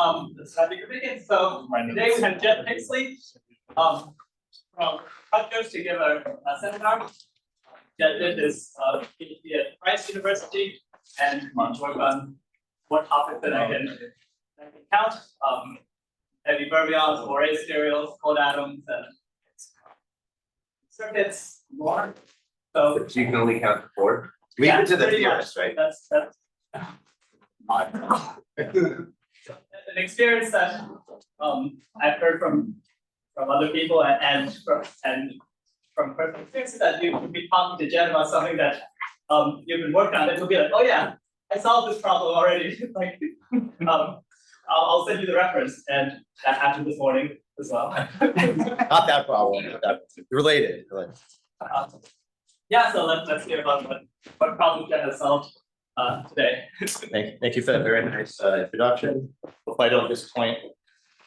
So I think we're beginning. So today we have Jeff Pixley from Rutgers to give a seminar. Jeff did his PhD at Rice University and work on what topics that I can count. Heavy fermions, Fourier serials, cold atoms, and circuits, more. So you can only count to 4. Leave yeah, it to the pretty theorist, much. right? That's an experience that I've heard from other people and from personal experiences that you can be talking to Jen about something that you've been working on. It will be like, oh yeah, I solved this problem already. Like, I'll send you the reference, and that happened this morning as well. Not that problem. Related. Yeah, so let's hear about what problem Jen has solved today. Thank you for that very nice introduction. Hope I don't disappoint.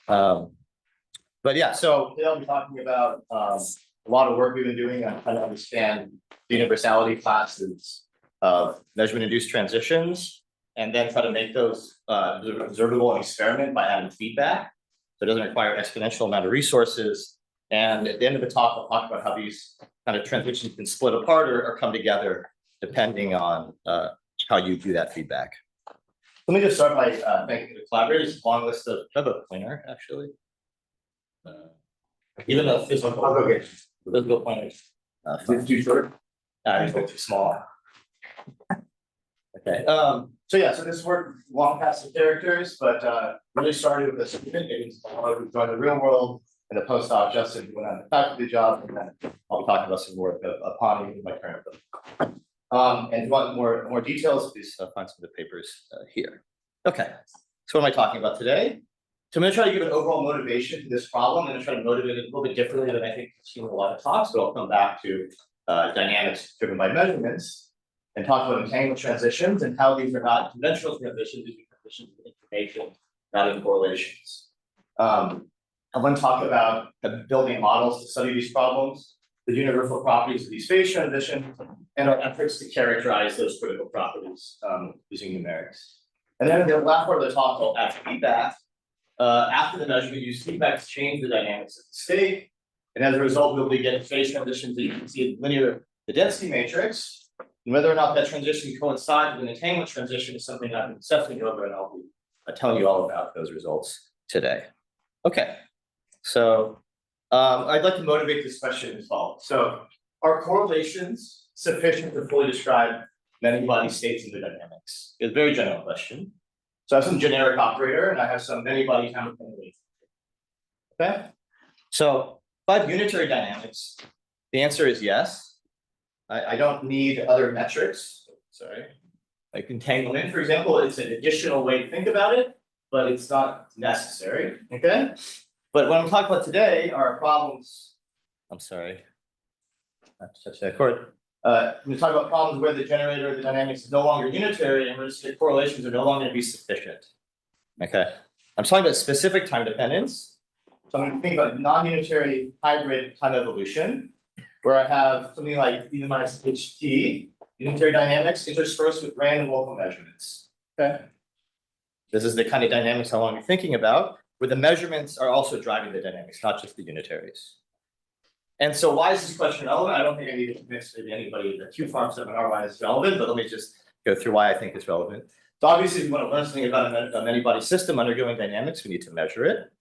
But yeah, so today I'll be talking about a lot of work we've been doing on trying to understand the universality classes of measurement-induced transitions, and then try to make those observable in experiment by adding feedback. So it doesn't require exponential amount of resources. And at the end of the talk, I'll talk about how these kind of transitions can split apart or come together depending on how you do that feedback. Let me just start by thanking the collaborators. A long list of I have a pointer actually. Even though physical, I'll go get physical pointers. It's too short. It's too small. Okay. So yeah, so this work long past the characters, but really started with a student who joined the real world, and the postdoc Justin who went on the faculty job, and then I'll be talking about some work of Pani in my current book. And if you want more details, please find some of the papers here. Okay. So what am I talking about today? So I'm going to try to give an overall motivation to this problem. I'm going to try to motivate it a little bit differently than I think you've seen in a lot of talks, but I'll come back to dynamics driven by measurements and talk about entanglement transitions and how these are not conventional transitions, these are transitions of information, not in correlations. I'm going to talk about building models to study these problems, the universal properties of these phase transitions, and our efforts to characterize those critical properties using numerics. And then in the last part of the talk, I'll add feedback. After the measurement, use feedback to change the dynamics of the state. And as a result, we'll be getting phase transitions that you can see in linear, the density matrix. And whether or not that transition coincides with an entanglement transition is something I've been obsessing over, and I'll be telling you all about those results today. Okay, so I'd like to motivate this question as follows. So are correlations sufficient to fully describe many-body states in the dynamics? It's a very general question. So I have some generic operator, and I have some many-body Hamiltonian. Okay, so if I have unitary dynamics, the answer is yes. I don't need other metrics. Sorry, like entanglement, for example, it's an additional way to think about it, but it's not necessary. Okay, but what I'm talking about today are problems. I'm sorry, I have to touch that chord. We're going to talk about problems where the generator of the dynamics is no longer unitary, and where the correlations are no longer going to be sufficient. Okay, I'm talking about specific time dependence. So I'm going to think about non-unitary hybrid time evolution, where I have something like e to the minus ht, unitary dynamics interspersed with random local measurements. Okay, this is the kind of dynamics I want to be thinking about, where the measurements are also driving the dynamics, not just the unitaries. And so why is this question relevant? I don't think I need to convince maybe anybody in the Q-Farm seminar why it's relevant, but let me just go through why I think it's relevant. So obviously, if you want to learn something about a many-body system undergoing dynamics, we need to measure it.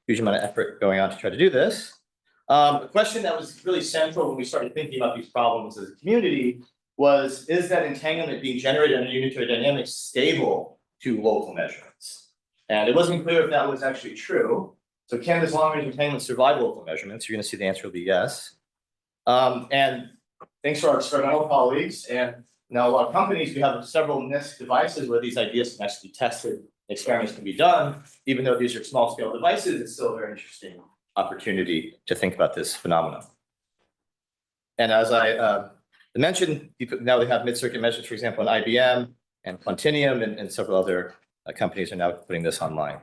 Huge amount of effort going on to try to do this. A question that was really central when we started thinking about these problems as a community was, is that entanglement being generated under unitary dynamics stable to local measurements? And it wasn't clear if that was actually true. So can this long-range entanglement survive local measurements? You're going to see the answer will be yes. And thanks to our experimental colleagues and now a lot of companies, we have several NIST devices where these ideas can actually be tested, experiments can be done. Even though these are small-scale devices, it's still a very interesting opportunity to think about this phenomenon. And as I mentioned, now they have mid-circuit measurements, for example, in IBM and Quantities and several other companies are now putting this online.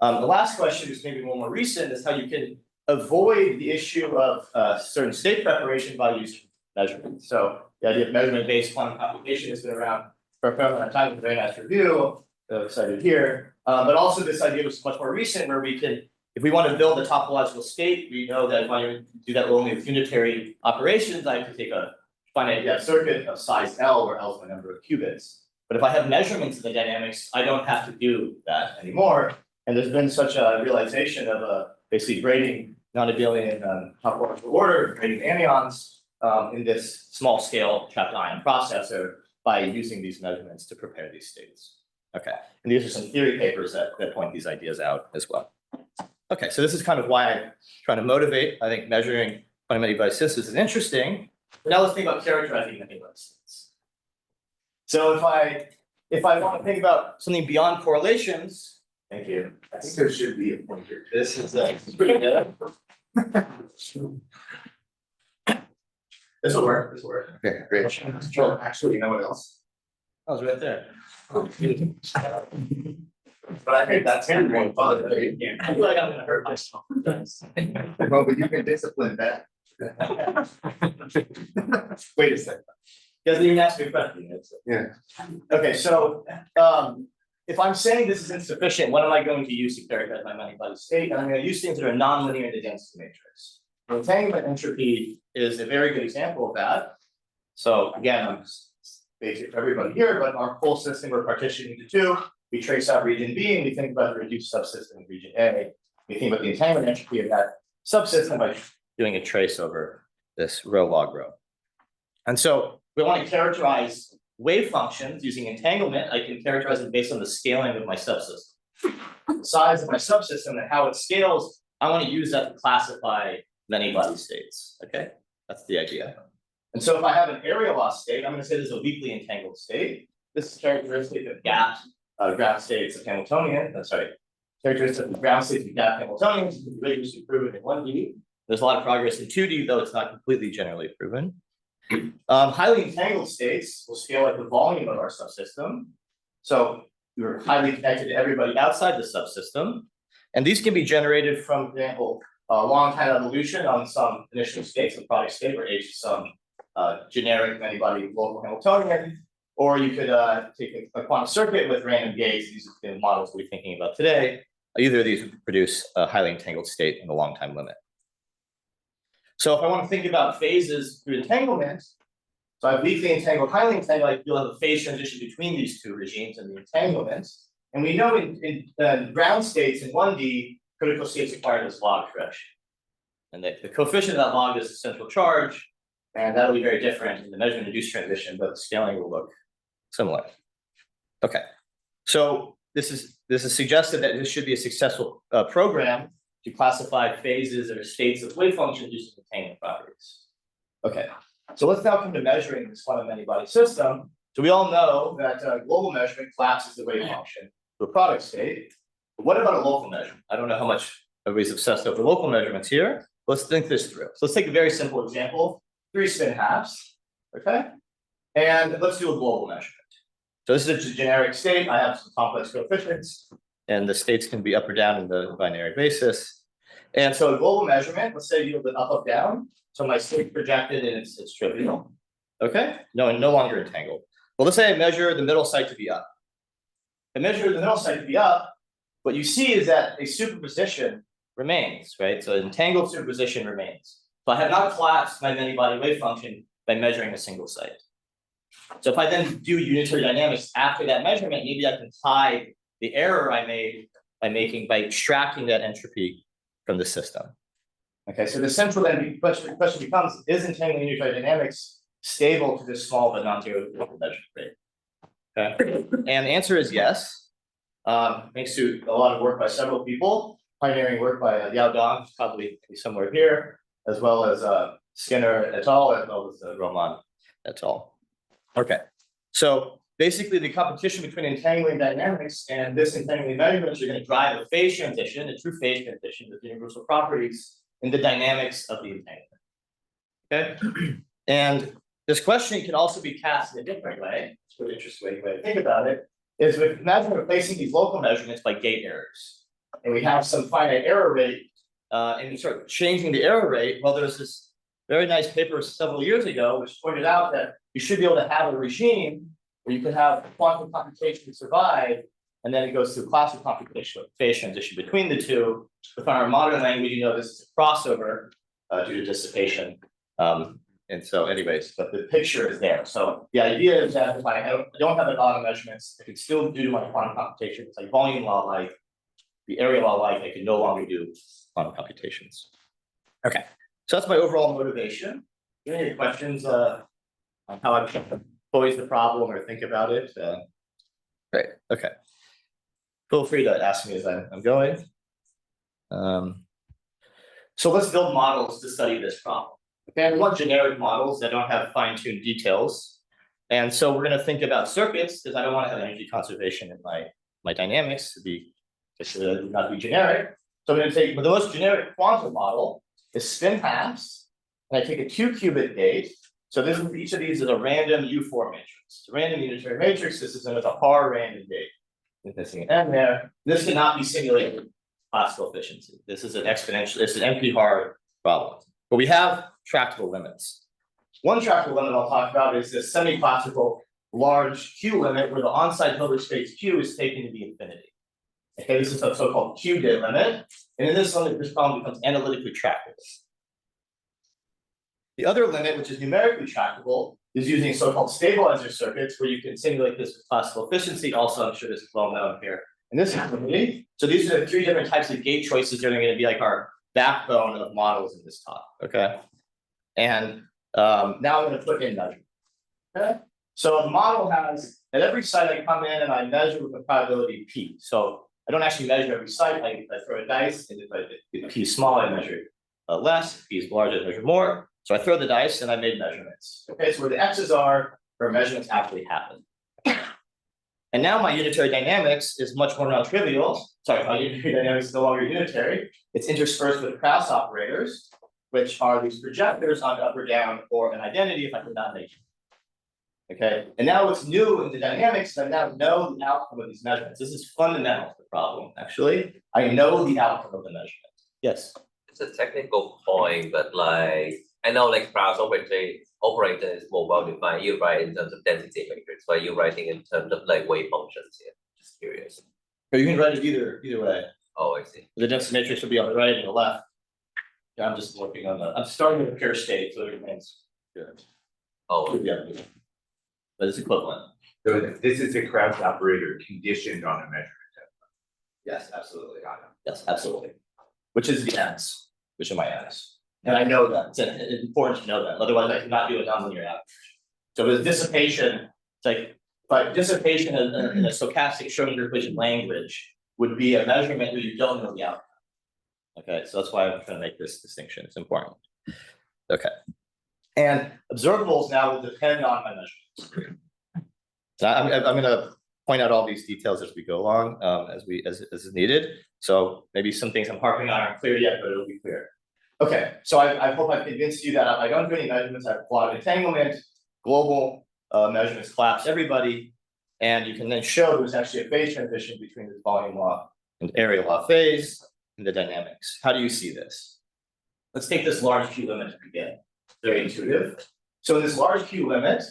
The last question is maybe one more recent, is how you can avoid the issue of certain state preparation by using measurement. So the idea of measurement-based quantum computation has been around for a fair amount of time with a very nice review. cited here, but also this idea was much more recent, where we can, if we want to build a topological state, we know that if I do that only with unitary operations, I have to take a finite depth circuit of size L, where L is the number of qubits. But if I have measurements of the dynamics, I don't have to do that anymore. And there's been such a realization of basically grading non-abelian topological order, grading anyons in this small scale trapped ion processor by using these measurements to prepare these states. Okay, and these are some theory papers that point these ideas out as well. Okay, so this is kind of why I'm trying to motivate. I think measuring quantum many-body systems is interesting. But now let's think about characterizing many-body systems. So if I want to think about something beyond correlations, thank you. I think there should be a pointer. This is pretty good. This will work. This will work. Okay, great. Sure. Actually, you know what else? I was right there. But I think that's kind of more fun. I feel like I'm gonna hurt myself. Well, but you can discipline that. Wait a second. Doesn't even ask me a question. Yeah. Okay, so if I'm saying this is insufficient, what am I going to use to characterize my many-body state? And I'm going to use things that are nonlinear in the density matrix. Entanglement entropy is a very good example of that. So again, I'm basic for everybody here, but our whole system we're partitioning into two. We trace out region B and we think about the reduced subsystem in region A. We think about the entanglement entropy of that subsystem by doing a trace over this rho log rho. And so we want to characterize wave functions using entanglement. I can characterize them based on the scaling of my subsystem. The size of my subsystem and how it scales, I want to use that to classify many-body states. Okay, that's the idea. And so if I have an area loss state, I'm going to say this is a weakly entangled state. This is characteristic of gap graph states of Hamiltonian. Characteristic of ground states of gap Hamiltonians is rigorously proven in 1D. There's a lot of progress in 2D, though it's not completely generally proven. Highly entangled states will scale like the volume of our subsystem. So we're highly connected to everybody outside the subsystem. And these can be generated from, for example, long time evolution on some initial states of product state where H is some generic many-body local Hamiltonian. Or you could take a quantum circuit with random gates. These are the models we're thinking about today. Either of these would produce a highly entangled state in the long time limit. So if I want to think about phases through entanglement, so I have weakly entangled, highly entangled, you'll have a phase transition between these two regimes and the entanglement. And we know in ground states in 1D, critical states acquire this log correction. And the coefficient of that log is the central charge, and that'll be very different in the measurement induced transition, but the scaling will look similar. Okay, so this is suggested that this should be a successful program to classify phases or states of wave functions using entanglement properties. Okay, so let's now come to measuring this quantum many-body system. So we all know that global measurement collapses the wave function to a product state. But what about a local measurement? I don't know how much everybody's obsessed over local measurements here. Let's think this through. So let's take a very simple example, 3 spin halves, okay? And let's do a global measurement. So this is a generic state. I have some complex coefficients, and the states can be up or down in the binary basis. And so a global measurement, let's say you have it up, up, down. So my state projected and it's trivial. Okay, no longer entangled. Well, let's say I measure the middle site to be up. I measure the middle site to be up. What you see is that a superposition remains, right? So entangled superposition remains. So I have not collapsed my many-body wave function by measuring a single site. So if I then do unitary dynamics after that measurement, maybe I can hide the error I made by extracting that entropy from the system. Okay, so the central then question becomes: is entangling unitary dynamics stable to this small but non-zero local measurement rate? Okay, and the answer is yes. Thanks to a lot of work by several people, pioneering work by Yao Dong, probably somewhere here, as well as Skinner et al., as well as Roman et al. Okay, so basically the competition between entangling dynamics and this entangling measurements are going to drive a phase transition, a true phase transition with universal properties in the dynamics of the entanglement. Okay, and this question can also be cast in a different way. It's a really interesting way to think about it. Is with imagine replacing these local measurements by gate errors, and we have some finite error rate, and we start changing the error rate. Well, there's this very nice paper several years ago which pointed out that you should be able to have a regime where you could have quantum computation survive and then it goes through classical computation with phase transition between the two. With our modern language, you know, this is a crossover due to dissipation. And so anyways, but the picture is there. So the idea is that if I don't have a lot of measurements, I can still do my quantum computation. It's like volume law like, the area law like, I can no longer do quantum computations. Okay, so that's my overall motivation. Any questions on how I pose the problem or think about it? Great, okay. Feel free to ask me as I'm going. So let's build models to study this problem. Okay, we want generic models that don't have fine-tuned details. And so we're going to think about circuits, because I don't want to have energy conservation in my dynamics to not be generic. So I'm going to take the most generic quantum model is spin halves, and I take a 2-qubit gate. So this is each of these is a random U4 matrix. It's a random unitary matrix. This is another R random gate. With missing an M there. This cannot be simulated with classical efficiency. This is an exponential, it's an NP hard problem. But we have tractable limits. One tractable limit I'll talk about is this semi-classical large Q limit where the on-site Hilbert space Q is taken to be infinity. Okay, this is a so-called Q-dit limit. And in this limit, this problem becomes analytically tractable. The other limit, which is numerically tractable, is using so-called stabilizer circuits where you can simulate this with classical efficiency. Also, I'm sure this is well known here. And this is infinity. So these are the 3 different types of gate choices that are going to be like our backbone of models in this talk, okay? And now I'm going to put in measurement, okay? So the model has, at every site I come in and I measure with a probability P. So I don't actually measure every site, I throw a dice, and if P is small, I measure less, if P is large, I measure more. So I throw the dice and I made measurements. Okay, so where the X's are, where measurements actually happen. And now my unitary dynamics is much more non-trivial. Sorry, my unitary dynamics is no longer unitary. It's interspersed with Krauss operators, which are these projectors on up or down or an identity if I could not make it. Okay, and now what's new in the dynamics is I now know the outcome of these measurements. This is fundamental to the problem, actually. I know the outcome of the measurement. Yes? It's a technical point, but like, I know like Krauss operator is more well defined. You write in terms of density matrix, but you're writing in terms of like wave functions here. Just curious. But you can write it either way. Oh, I see. The density matrix will be on the right and the left. Yeah, I'm just working on that. I'm starting with a pure state, so it remains good. Oh, Yeah, but it's equivalent. So this is a Krauss operator conditioned on a measurement. Yes, absolutely. Yes, absolutely. Which is the ends, which are my ends. And I know that, it's important to know that, otherwise I cannot do a nonlinear average. So with dissipation, it's like, but dissipation in a stochastic Schrodinger equation language would be a measurement where you don't know the outcome. Okay, so that's why I'm trying to make this distinction, it's important. Okay. And observables now will depend on my measurements. So I'm gonna point out all these details as we go along, as is needed. So maybe some things I'm harping on aren't clear yet, but it'll be clear. Okay, so I hope I've convinced you that I don't do any measurements. I have a lot of entanglement, global measurements collapse everybody, and you can then show there's actually a phase transition between this volume law and area law phase and the dynamics. How do you see this? Let's take this large Q limit to begin. Very intuitive. So in this large Q limit,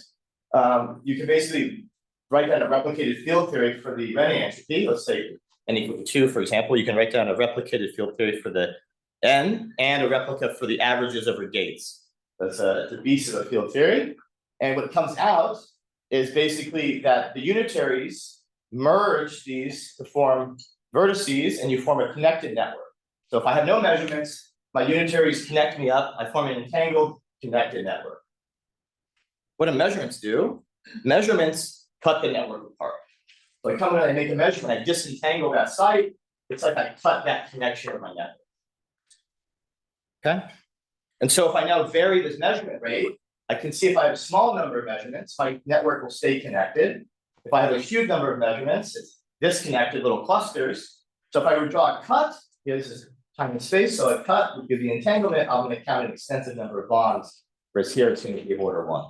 you can basically write down a replicated field theory for the Renyi entropy. Let's say n equal to 2, for example. You can write down a replicated field theory for the n and a replica for the averages over gates. That's the beast of a field theory. And what comes out is basically that the unitaries merge these to form vertices and you form a connected network. So if I have no measurements, my unitaries connect me up, I form an entangled connected network. What do measurements do? Measurements cut the network apart. So I come in and I make a measurement, I disentangle that site, it's like I cut that connection of my network. Okay, and so if I now vary this measurement rate, I can see if I have a small number of measurements, my network will stay connected. If I have a huge number of measurements, it's disconnected little clusters. So if I were to draw a cut, this is time and space, so a cut would give the entanglement. I'm going to count an extensive number of bonds, whereas here it's going to be order 1.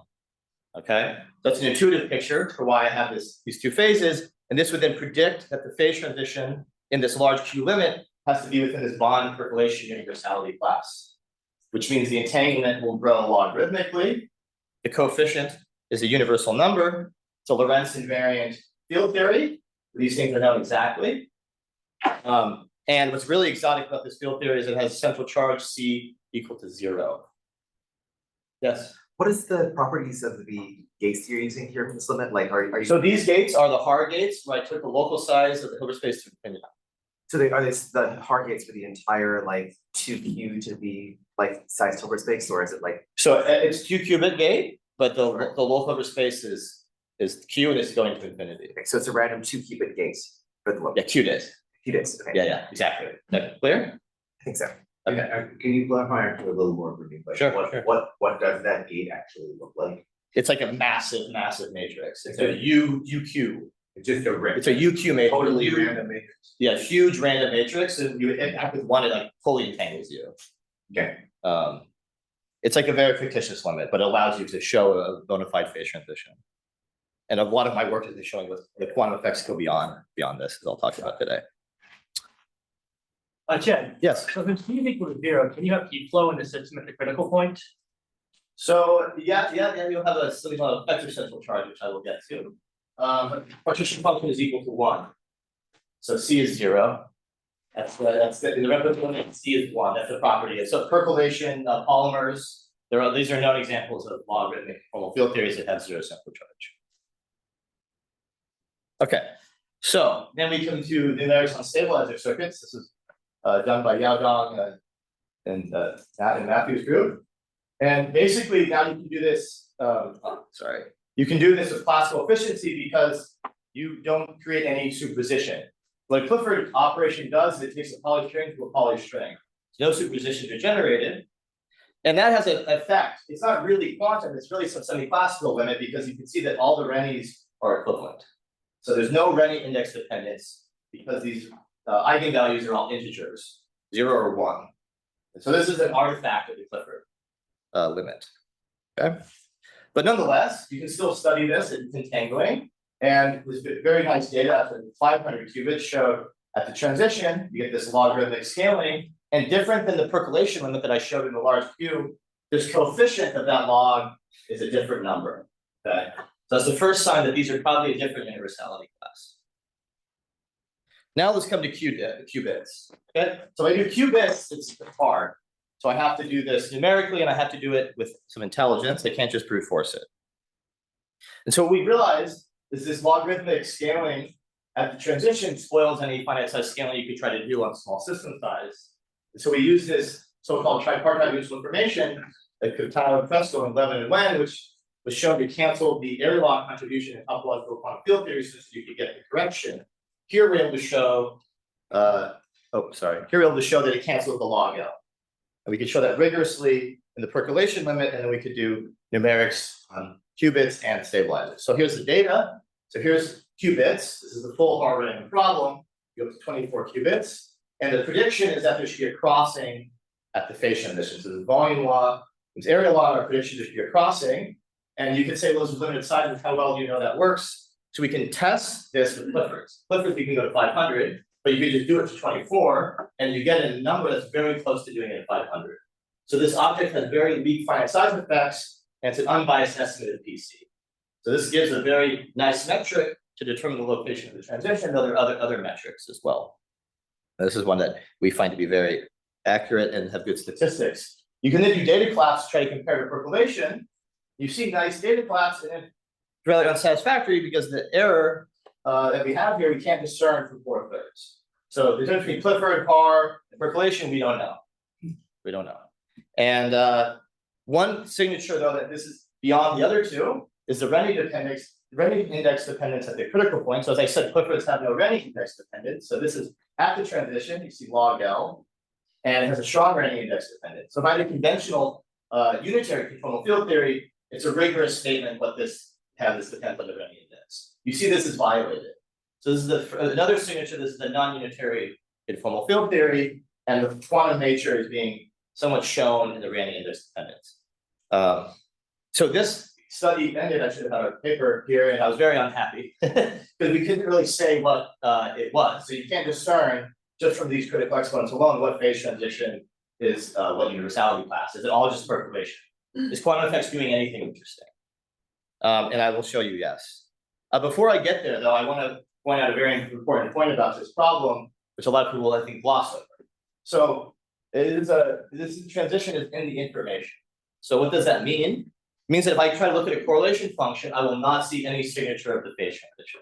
Okay, that's an intuitive picture for why I have these two phases, and this would then predict that the phase transition in this large Q limit has to be within this bond percolation universality class, which means the entanglement will grow logarithmically. The coefficient is a universal number. It's a Lorentz invariant field theory. These things are known exactly. And what's really exotic about this field theory is it has a central charge C equal to 0. Yes. What is the properties of the gates you're using here for this limit? Like, are you? So these gates are the hard gates where I took the local size of the Hilbert space to infinity. So are they the hard gates for the entire like 2Q to be like size Hilbert space, or is it like? So it's 2-qubit gate, but the local Hilbert space is Q and it's going to infinity. Okay, so it's a random 2-qubit gate for the limit. Yeah, Qubit. Qubits. Okay. Yeah, exactly. That clear? I think so. Okay. Can you clarify a little more for me? Like, Sure, what, sure. what does that gate actually look like? It's like a massive matrix. It's a UQ. It's just a ring. It's a UQ matrix. Totally random matrix. Yeah, huge random matrix, and you interact with one, it like fully entangles you. Okay. It's like a very fictitious limit, but it allows you to show a bona fide phase transition. And a lot of my work is showing what the quantum effects go beyond this, as I'll talk about today. Jed, Yes. so if it's P equal to 0, can you have heat flow in the system at the critical point? So yeah, you'll have something called an effective central charge, which I will get to. Partition function is equal to 1. So C is 0. That's in the reference limit, C is 1. That's the property. And so percolation polymers, these are known examples of logarithmic conformal field theories that have 0 central charge. Okay, so then we come to the numerics on stabilizer circuits. This is done by Yao Dong and Matthew's group. And basically now you can do this, you can do this with classical efficiency because you don't create any superposition. What a Clifford operation does is it takes a poly string to a poly string. No superpositions are generated. And that has an effect. It's not really quantum, it's really some semi-classical limit because you can see that all the Rennies are equivalent. So there's no Rennie index dependence because these eigenvalues are all integers, 0 or 1. And so this is an artifact of the Clifford limit. Okay. But nonetheless, you can still study this in entangling. And this very nice data after 500 qubits showed at the transition, you get this logarithmic scaling. And different than the percolation limit that I showed in the large cube, this coefficient of that log is a different number. Okay. So that's the first sign that these are probably a different universality class. Now let's come to qubits. Okay. So when I do qubits, it's hard. So I have to do this numerically and I have to do it with some intelligence. I can't just brute force it. And so what we realized is this logarithmic scaling at the transition spoils any finite size scaling you could try to do on small system size. And so we use this so-called tripartite useful information that Kutao, Fresco, and Levin and Wen, which was shown to cancel the area law contribution in topological quantum field theory so you could get the correction. Here we're able to show, here we're able to show that it cancels the log L. And we could show that rigorously in the percolation limit, and then we could do numerics on qubits and stabilizers. So here's the data. So here's qubits. This is the full hard-running problem. You go to 24 qubits. And the prediction is that there should be a crossing at the phase transition. So there's volume law, there's area law, our prediction there should be a crossing. And you could say, well, there's limited sizes. How well do you know that works? So we can test this with Cliffords. Cliffords, we can go to 500, but you could just do it to 24, and you get a number that's very close to doing it at 500. So this object has very weak finite size effects, and it's an unbiased estimate of PC. So this gives a very nice metric to determine the location of the transition, though there are other metrics as well. This is one that we find to be very accurate and have good statistics. You can then do data collapse to try to compare to percolation. You see nice data collapse, and it's rather unsatisfactory because the error that we have here, we can't discern from 4/3. So the difference between Clifford, Parr, and percolation, we don't know. We don't know. And one signature, though, that this is beyond the other two is the Rennie index dependence at the critical point. So as I said, Cliffords have no Rennie index dependence. So this is at the transition, you see log L, and it has a strong Rennie index dependence. So by the conventional unitary conformal field theory, it's a rigorous statement, but this depends on the Rennie index. You see this is violated. So this is another signature. This is the non-unitary conformal field theory, and the quantum nature is being somewhat shown in the Rennie index dependence. So this study ended. I should have had a paper here, and I was very unhappy because we couldn't really say what it was. So you can't discern just from these critical exponents alone what phase transition is, what universality class. Is it all just perturbation? Is quantum effects doing anything interesting? And I will show you yes. Before I get there, though, I want to point out a very important point about this problem, which a lot of people I think gloss over. So this transition is in the information. So what does that mean? It means that if I try to look at a correlation function, I will not see any signature of the phase transition.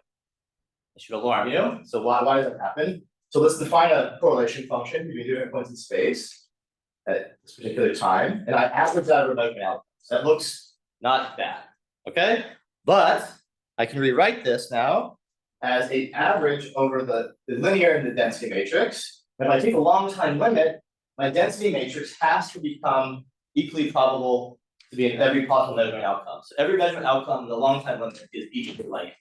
It should alarm you. So why does that happen? So let's define a correlation function between different points in space at this particular time, and I average that over measurement outcomes. That looks not bad, okay? But I can rewrite this now as an average over the linear and the density matrix. And if I take a long time limit, my density matrix has to become equally probable to be in every possible measurement outcome. So every measurement outcome in the long time limit is equally likely.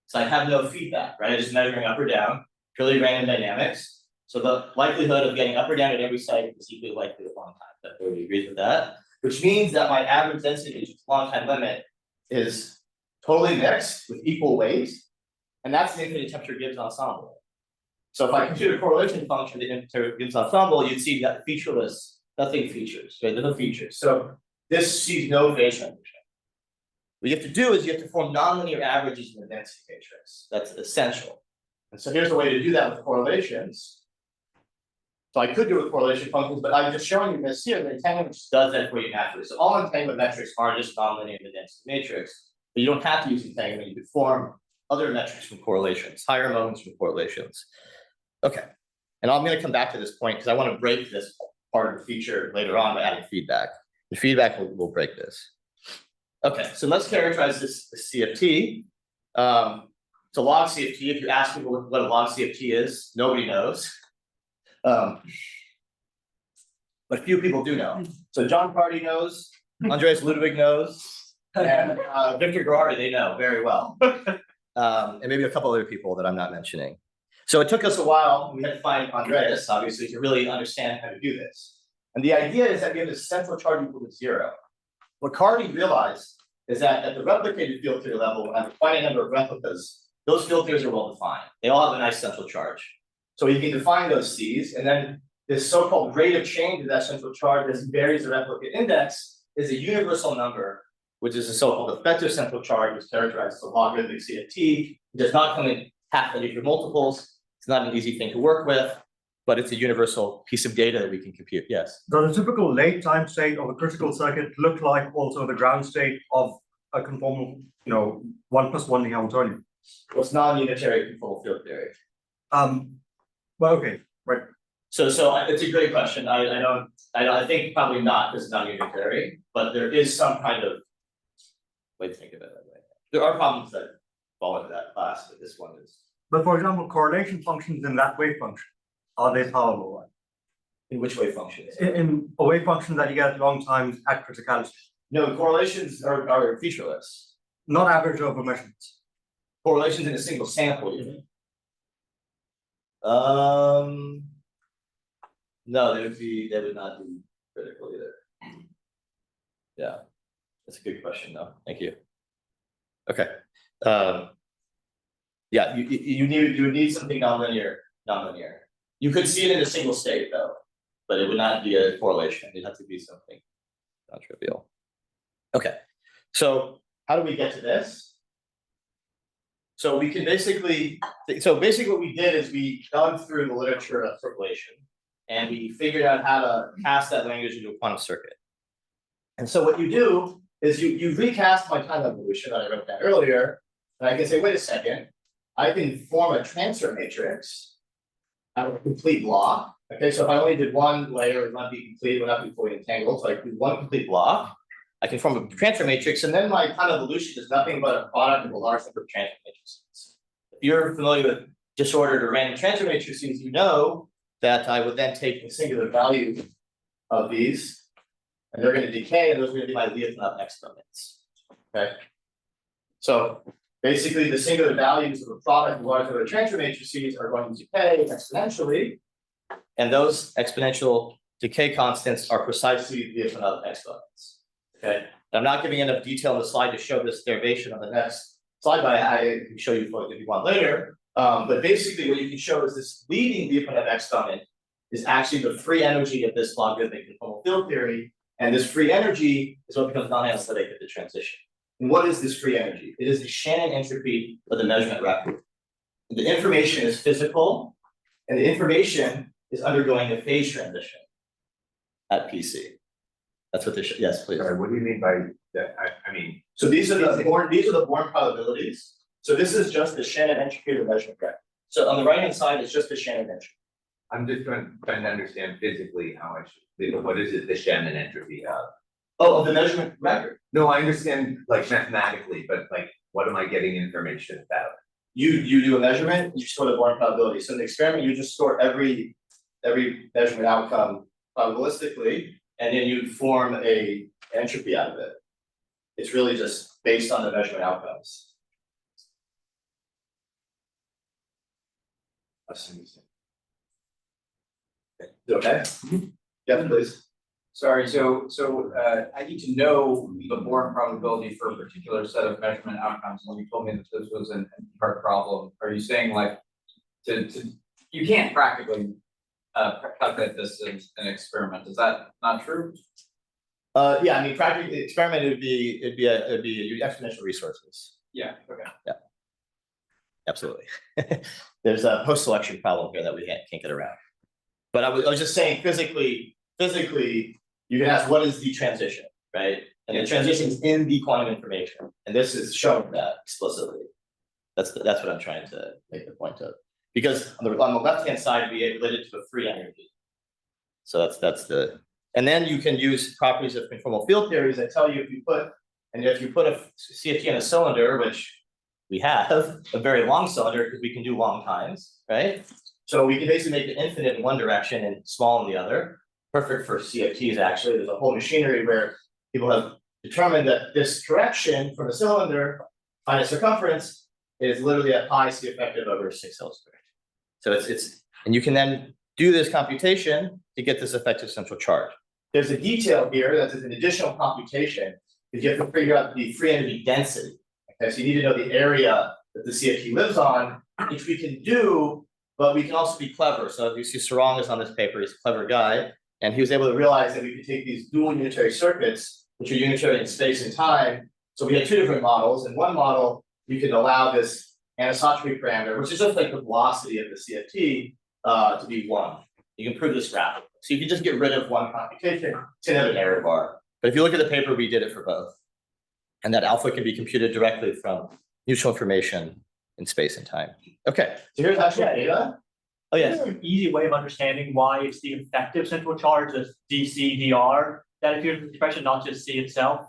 So I have no feedback, right? I'm just measuring up or down, purely random dynamics. So the likelihood of getting up or down at every site is equally likely at long time. Everybody agrees with that, which means that my average density matrix long time limit is totally mixed with equal weight, and that's the infinite temperature Gibbs ensemble. So if I compute a correlation function to infinite Gibbs ensemble, you'd see that featureless, nothing features, right? There's no features. So this sees no phase transition. What you have to do is you have to form nonlinear averages in the density matrix. That's essential. And so here's a way to do that with correlations. So I could do it with correlation functions, but I'm just showing you this here. The entanglement just does that for you naturally. So all entanglement metrics are just nonlinear in the density matrix, but you don't have to use entanglement. You could form other metrics from correlations, higher moments from correlations. Okay, and I'm going to come back to this point because I want to break this part of the feature later on by adding feedback. The feedback will break this. Okay, so let's characterize this CFT. So log CFT, if you ask people what a log CFT is, nobody knows. But few people do know. So John Party knows, Andreas Ludwig knows, and Victor Garari, they know very well. And maybe a couple other people that I'm not mentioning. So it took us a while, we had to find Andreas, obviously, to really understand how to do this. And the idea is that we have this central charge equal to 0. What Carty realized is that at the replicated field theory level, when I have a finite number of replicas, those field theories are well defined. They all have a nice central charge. So you can define those C's, and then this so-called rate of change of that central charge as varies the replicate index is a universal number, which is a so-called effective central charge, which characterizes a logarithmic CFT. It does not come in half-linear multiples. It's not an easy thing to work with, but it's a universal piece of data that we can compute. Yes. Does a typical late time state of a critical circuit look like also the ground state of a conformal, 1 + 1 Hamiltonian? Well, it's non-unitary conformal field theory. Well, okay, right. So it's a great question. I think probably not because it's non-unitary, but there is some kind of way to think of it that way. There are problems that fall into that class, but this one is. But for example, correlation functions in that wave function, are they powerful? In which wave functions? In a wave function that you get at long times at criticality. No, correlations are featureless. Not average over measurements. Correlations in a single sample, you mean? No, they would not be critical either. Yeah, that's a good question though. Thank you. Okay. Yeah, you need something nonlinear. You could see it in a single state though, but it would not be a correlation. It'd have to be something non-trivial. Okay, so how do we get to this? So we can basically what we did is we dug through the literature of circulation and we figured out how to cast that language into a quantum circuit. And so what you do is you recast my time evolution that I wrote down earlier, and I can say, wait a second, I can form a transfer matrix out of a complete block. Okay, so if I only did one layer, it would not be complete, it would not be fully entangled. So I do one complete block. I can form a transfer matrix, and then my time evolution is nothing but a product of a large number of transfer matrices. If you're familiar with disordered or random transfer matrices, you know that I would then take the singular value of these, and they're going to decay, and those are going to be my Lyapunov exponents. Okay. So basically, the singular values of a product of large number of transfer matrices are going to decay exponentially, and those exponential decay constants are precisely Lyapunov exponents. Okay, I'm not giving enough detail on the slide to show this derivation on the next slide, but I can show you if you want later. But basically, what you can show is this leading Lyapunov exponent is actually the free energy of this logarithmic conformal field theory, and this free energy is what becomes non-anesthetic at the transition. And what is this free energy? It is the Shannon entropy of the measurement record. The information is physical, and the information is undergoing a phase transition at PC. That's what this, yes, please. Sorry, what do you mean by that? I mean, So these are the Born probabilities. So this is just the Shannon entropy of the measurement vector. So on the right-hand side, it's just the Shannon entropy. I'm just trying to understand physically how much, what is it, the Shannon entropy of? Oh, of the measurement record. No, I understand like mathematically, but like, what am I getting information about? You do a measurement, you store the Born probability. So in the experiment, you just store every measurement outcome probabilistically, and then you form a entropy out of it. It's really just based on the measurement outcomes. Okay? Yeah, please. Sorry, so I need to know the Born probability for a particular set of measurement outcomes, and you told me that this was an hard problem. Are you saying like you can't practically calculate this in an experiment, is that not true? Yeah, I mean, practically, the experiment it'd be exponential resources. Yeah, okay. Absolutely. There's a post-selection problem here that we can't get around. But I was just saying physically, you can ask what is the transition, right? And the transition is in the quantum information, and this is showing that explicitly. That's what I'm trying to make the point of. Because on the left-hand side, we related to a free energy. So that's the, and then you can use properties of conformal field theories that tell you if you put a CFT in a cylinder, which we have a very long cylinder because we can do long times, right? So we can basically make it infinite in one direction and small in the other. Perfect for CFTs, actually. There's a whole machinery where people have determined that this correction from a cylinder on its circumference is literally at pi C effective over 6 L squared. So and you can then do this computation to get this effective central charge. There's a detail here that is an additional computation because you have to figure out the free energy density. Okay, so you need to know the area that the CFT lives on, which we can do, but we can also be clever. So you see Sarong is on this paper, he's a clever guy, and he was able to realize that we could take these dual unitary circuits, which are unitary in space and time. So we had two different models. In one model, you could allow this anisotropy parameter, which is just like the velocity of the CFT, to be 1. You can prove this graphically. So you can just get rid of one computation, it's gonna have an error bar. But if you look at the paper, we did it for both. And that alpha can be computed directly from mutual information in space and time. Okay, so here's actual data. Oh, yes. Is there an easy way of understanding why it's the effective central charge that's dCdr that appears in the expression, not just C itself?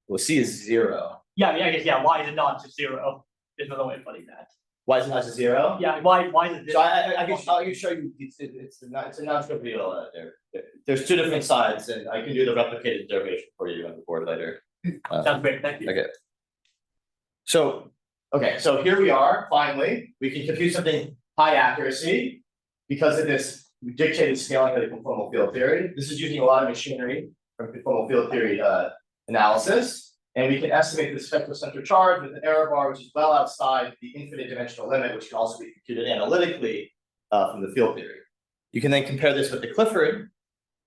Well, C is 0. Yeah, I mean, I guess, yeah, why is it not just 0? There's another way of putting that. Why is it not just 0? Yeah, why is it this? So I can show you, it's a non-trivial, there's two different sides, and I can do the replicated derivation for you on the board later. Sounds great, thank you. Okay. So here we are, finally, we can compute something high accuracy because of this dictated scaling of the conformal field theory. This is using a lot of machinery from conformal field theory analysis. And we can estimate the spectral center charge with an error bar, which is well outside the infinite dimensional limit, which can also be computed analytically from the field theory. You can then compare this with the Clifford,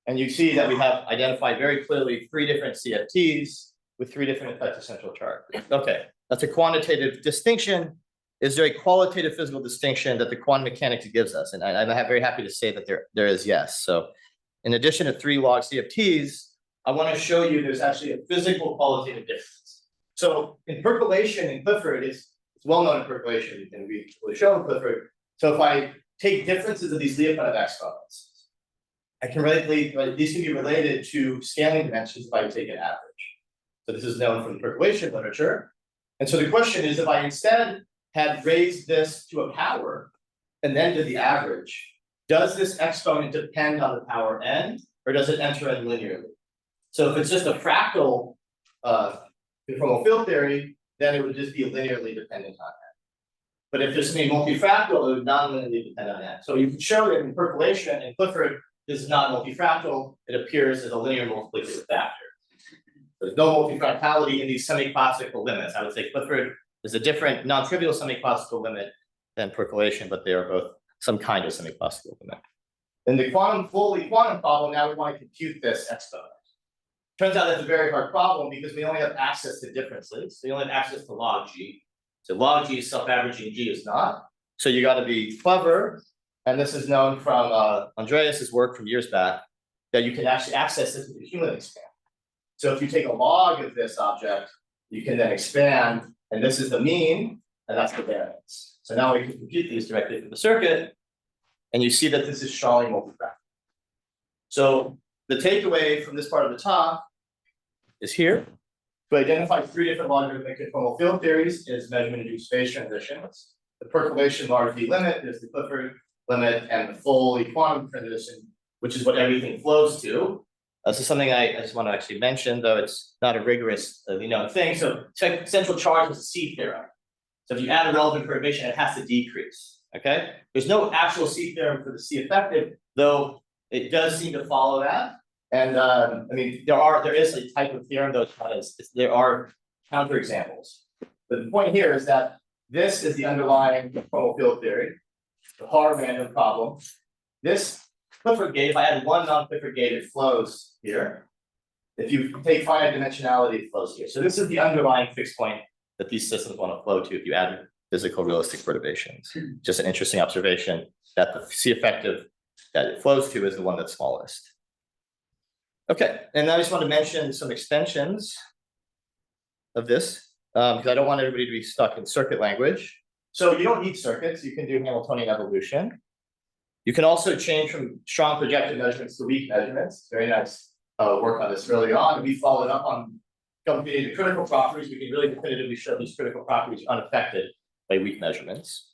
and you see that we have identified very clearly 3 different CFTs with 3 different effective central charge. Okay, that's a quantitative distinction. Is there a qualitative physical distinction that the quantum mechanics gives us? And I'm very happy to say that there is, yes. So in addition to 3 log CFTs, I want to show you there's actually a physical qualitative difference. So in percolation in Clifford, it's well known in percolation, and we will show in Clifford. So if I take differences of these Lyapunov exponents, I can these can be related to scaling dimensions if I take an average. So this is known from the percolation literature. And so the question is, if I instead had raised this to a power and then did the average, does this exponent depend on the power n, or does it enter in linearly? So if it's just a fractal conformal field theory, then it would just be linearly dependent on n. But if there's something multifractal, it would non-linearly depend on n. So you can show that in percolation in Clifford, this is not multifractal, it appears as a linear multiplicative factor. There's no multifractality in these semi-classical limits. I would say Clifford is a different non-trivial semi-classical limit than percolation, but they are both some kind of semi-classical limit. In the fully quantum problem, now we want to compute this exponent. Turns out that's a very hard problem because we only have access to differences. We only have access to log G. So log G is self-averaging, G is not. So you gotta be clever, and this is known from Andreas's work from years back, that you can actually access this with the cumulative expand. So if you take a log of this object, you can then expand, and this is the mean, and that's the variance. So now we can compute these directly from the circuit, and you see that this is strongly multifactorial. So the takeaway from this part of the talk is here. To identify 3 different logarithmic conformal field theories is measurement-induced phase transitions. The percolation largely limit is the Clifford limit, and the fully quantum transition, which is what everything flows to. This is something I just want to actually mention, though it's not a rigorous thing. So central charge is a C theorem. So if you add a relevant perturbation, it has to decrease. Okay, there's no actual C theorem for the C effective, though it does seem to follow that. And I mean, there is a type of theorem, though there are counterexamples. But the point here is that this is the underlying conformal field theory, the hard random problem. This Clifford gate, if I add one non-Clifford gate, it flows here. If you take finite dimensionality, it flows here. So this is the underlying fixed point that these systems want to flow to if you add physical realistic perturbations. Just an interesting observation that the C effective that it flows to is the one that's smallest. Okay, and I just want to mention some extensions of this, because I don't want everybody to be stuck in circuit language. So you don't need circuits, you can do Hamiltonian evolution. You can also change from strong projective measurements to weak measurements. Very nice work on this early on. We followed up on computing the critical properties. We can really definitively show these critical properties unaffected by weak measurements.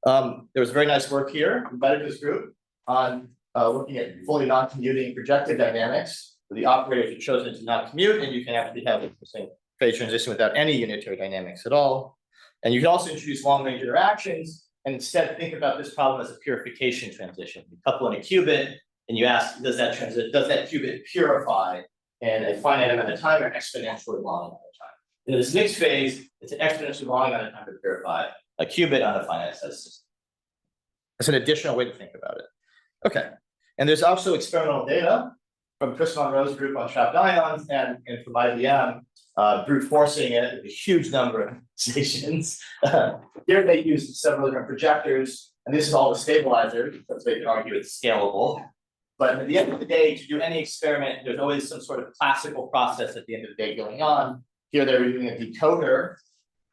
There was very nice work here in Bedicker's group on looking at fully non-commuting projective dynamics. The operators are chosen to not commute, and you can actually have the same phase transition without any unitary dynamics at all. And you can also introduce long-range interactions, and instead think about this problem as a purification transition. You couple in a qubit, and you ask, does that qubit purify in a finite amount of time or exponentially long amount of time? In this mixed phase, it's an exponentially long amount of time to purify a qubit on a finite set system. That's an additional way to think about it. Okay, and there's also experimental data from Chris Monroe's group on trapped ions and from IBM, brute forcing it with a huge number of stations. Here they used several different projectors, and this is all the stabilizer, because they can argue it's scalable. But at the end of the day, to do any experiment, there's always some sort of classical process at the end of the day going on. Here they're using a decoder,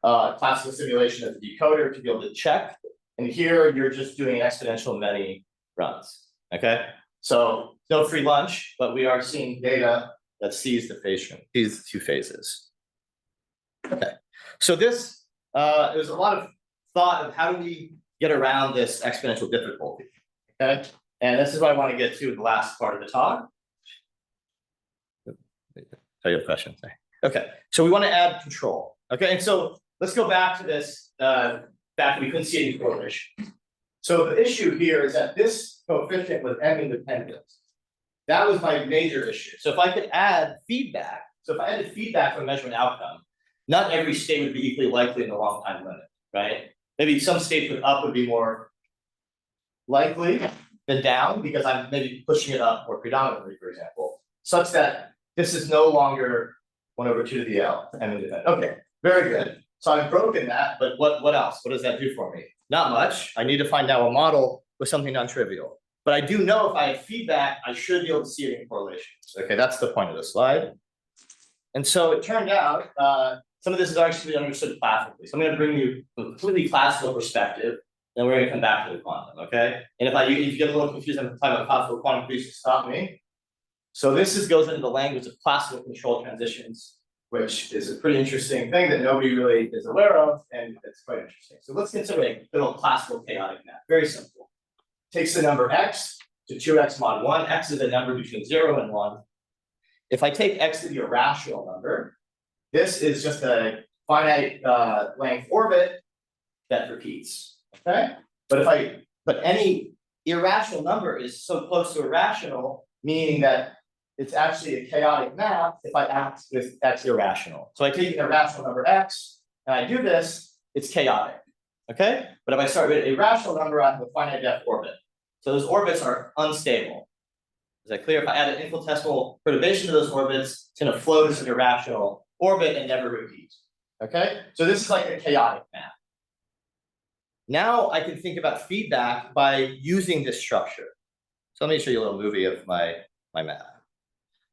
classical simulation of the decoder to be able to check. And here you're just doing an exponential many runs. Okay, so no free lunch, but we are seeing data that sees the phase, these 2 phases. Okay, so this there's a lot of thought of how do we get around this exponential difficulty. Okay, and this is what I want to get to in the last part of the talk. Tell you a question. Okay, so we want to add control. Okay, and so let's go back to this fact that we couldn't see any correlation. So the issue here is that this coefficient was M independent. That was my major issue. So if I could add feedback, so if I added feedback from measurement outcome, not every state would be equally likely in the long time limit, right? Maybe some states with up would be more likely than down because I'm maybe pushing it up more predominantly, for example, such that this is no longer 1/2 to the L, M independent. Okay, very good. So I've broken that, but what else? What does that do for me? Not much. I need to find now a model with something non-trivial. But I do know if I have feedback, I should be able to see it in correlations. Okay, that's the point of the slide. And so it turned out some of this is actually understood classically. So I'm going to bring you a completely classical perspective, then we're going to come back to the quantum, okay? And if you get a little confused, I'm talking about classical quantum, please stop me. So this goes into the language of classical control transitions, which is a pretty interesting thing that nobody really is aware of, and it's quite interesting. So let's consider a little classical chaotic map. Very simple. Takes the number x to 2x mod 1. X is a number between 0 and 1. If I take x to be a rational number, this is just a finite length orbit that repeats. Okay? But any irrational number is so close to irrational, meaning that it's actually a chaotic map if I act with x irrational. So I take an irrational number x, and I do this, it's chaotic. Okay? But if I start with a rational number, I have a finite depth orbit. So those orbits are unstable. Is that clear? If I add an infinitesimal perturbation to those orbits, it's going to float as an irrational orbit and never repeat. Okay? So this is like a chaotic map. Now I can think about feedback by using this structure. So let me show you a little movie of my math.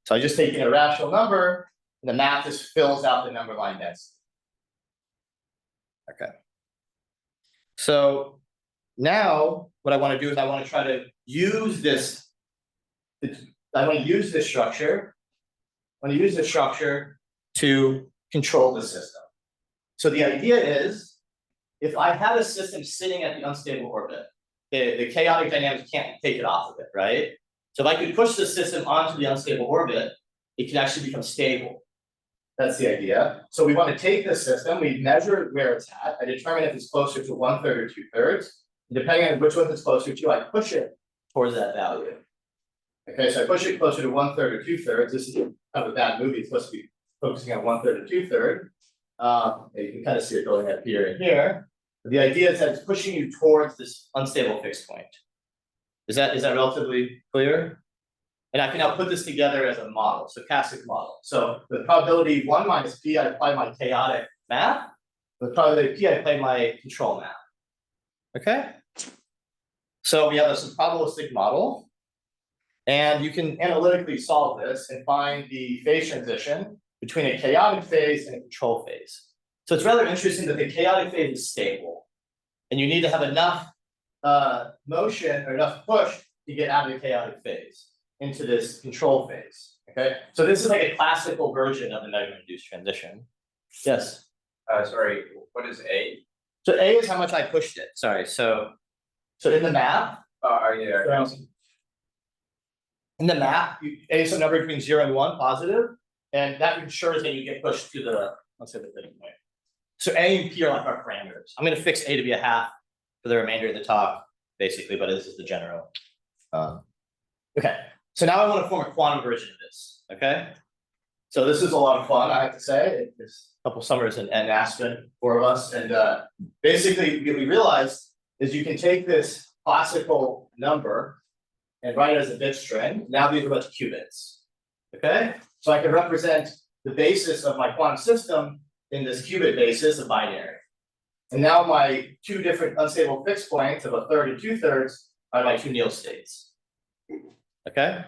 So I just take a rational number, and the math just fills out the number line density. Okay. So now what I want to do is I want to try to use this. I want to use this structure. I want to use this structure to control the system. So the idea is, if I have a system sitting at the unstable orbit, the chaotic dynamics can't take it off of it, right? So if I could push the system onto the unstable orbit, it can actually become stable. That's the idea. So we want to take this system, we measure where it's at, I determine if it's closer to 1/3 or 2/3. Depending on which one it's closer to, I push it towards that value. Okay, so I push it closer to 1/3 or 2/3. This is kind of a bad movie. It's supposed to be focusing on 1/3 or 2/3. You can kind of see it going up here and here. But the idea is that it's pushing you towards this unstable fixed point. Is that relatively clear? And I can now put this together as a model, stochastic model. So the probability 1 minus p, I apply my chaotic math. The probability p, I apply my control math. Okay? So we have a probabilistic model. And you can analytically solve this and find the phase transition between a chaotic phase and a control phase. So it's rather interesting that the chaotic phase is stable. And you need to have enough motion or enough push to get out of the chaotic phase into this control phase. Okay, so this is like a classical version of the measurement induced transition. Yes. Sorry, what is A? So A is how much I pushed it. Sorry. So in the math, Are you there? in the math, A is a number between 0 and 1, positive, and that ensures that you get pushed to the, let's say, the fitting point. So A and P are like our parameters. I'm going to fix A to be a half for the remainder of the talk, basically, but this is the general. Okay, so now I want to form a quantum version of this. Okay, so this is a lot of fun, I have to say. There's a couple summers in Aspen, 4 of us, and basically what we realized is you can take this classical number and write it as a bit string. Now these are a bunch of qubits. Okay, so I can represent the basis of my quantum system in this qubit basis of binary. And now my 2 different unstable fixed points of 1/3 and 2/3 are my 2 nil states. Okay.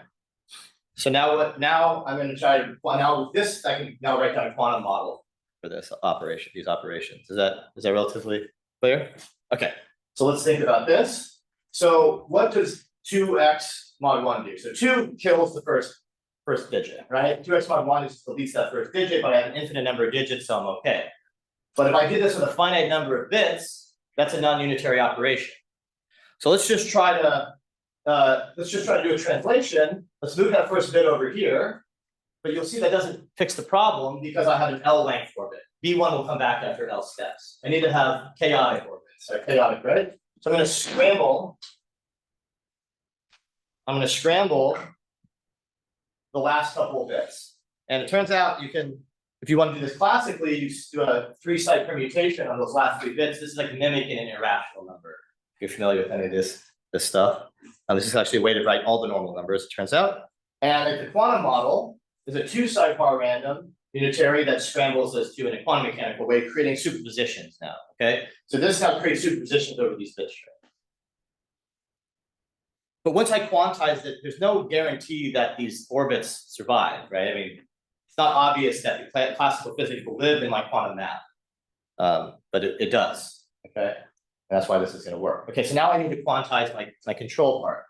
So now I'm going to try to now this I can now write down a quantum model for this operation, these operations. Is that relatively clear? Okay. So let's think about this. So what does 2x mod 1 do? So 2 kills the first digit, right? 2x mod 1 is deletes that first digit, but I have an infinite number of digits, so I'm okay. But if I did this with a finite number of bits, that's a non-unitary operation. So let's just try to do a translation. Let's move that first bit over here, but you'll see that doesn't fix the problem because I have an L length orbit. B1 will come back after L steps. I need to have chaotic orbits, or chaotic, right? So I'm going to scramble the last couple of bits. And it turns out you can, if you want to do this classically, you do a 3-site permutation on those last 3 bits. This is like mimicking an irrational number. If you're familiar with any of this stuff. This is actually a way to write all the normal numbers, it turns out. And the quantum model is a 2-site bar random unitary that scrambles those 2 in a quantum mechanical way, creating superpositions now. Okay, so this now creates superpositions over these bit strings. But once I quantize it, there's no guarantee that these orbits survive, right? I mean, it's not obvious that the classical physics will live in my quantum math, but it does. Okay. And that's why this is going to work. Okay, so now I need to quantize my control part.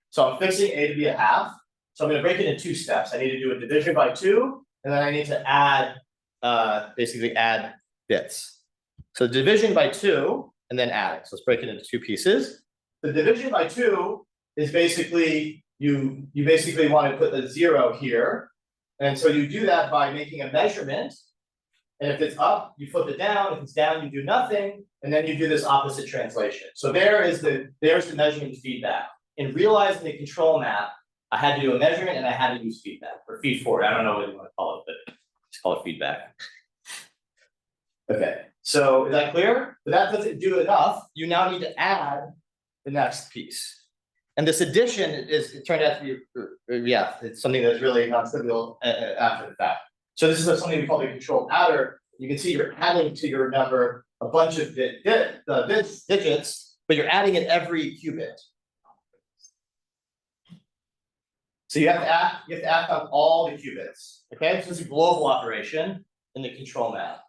So I'm fixing A to be a half. So I'm going to break it into 2 steps. I need to do a division by 2, and then I need to add, basically add bits. So division by 2, and then add it. So let's break it into 2 pieces. The division by 2 is basically, you basically want to put the 0 here. And so you do that by making a measurement. And if it's up, you flip it down. If it's down, you do nothing. And then you do this opposite translation. So there's the measurement feedback. In realizing the control map, I had to do a measurement and I had to use feedback or feed forward. I don't know what you want to call it, but just call it feedback. Okay, so is that clear? But that doesn't do enough. You now need to add the next piece. And this addition it turned out to be, yeah, it's something that's really non-trivial after the fact. So this is something we call the controlled adder. You can see you're adding to your number a bunch of digits, but you're adding in every qubit. So you have to act on all the qubits, okay? So it's a global operation in the control map.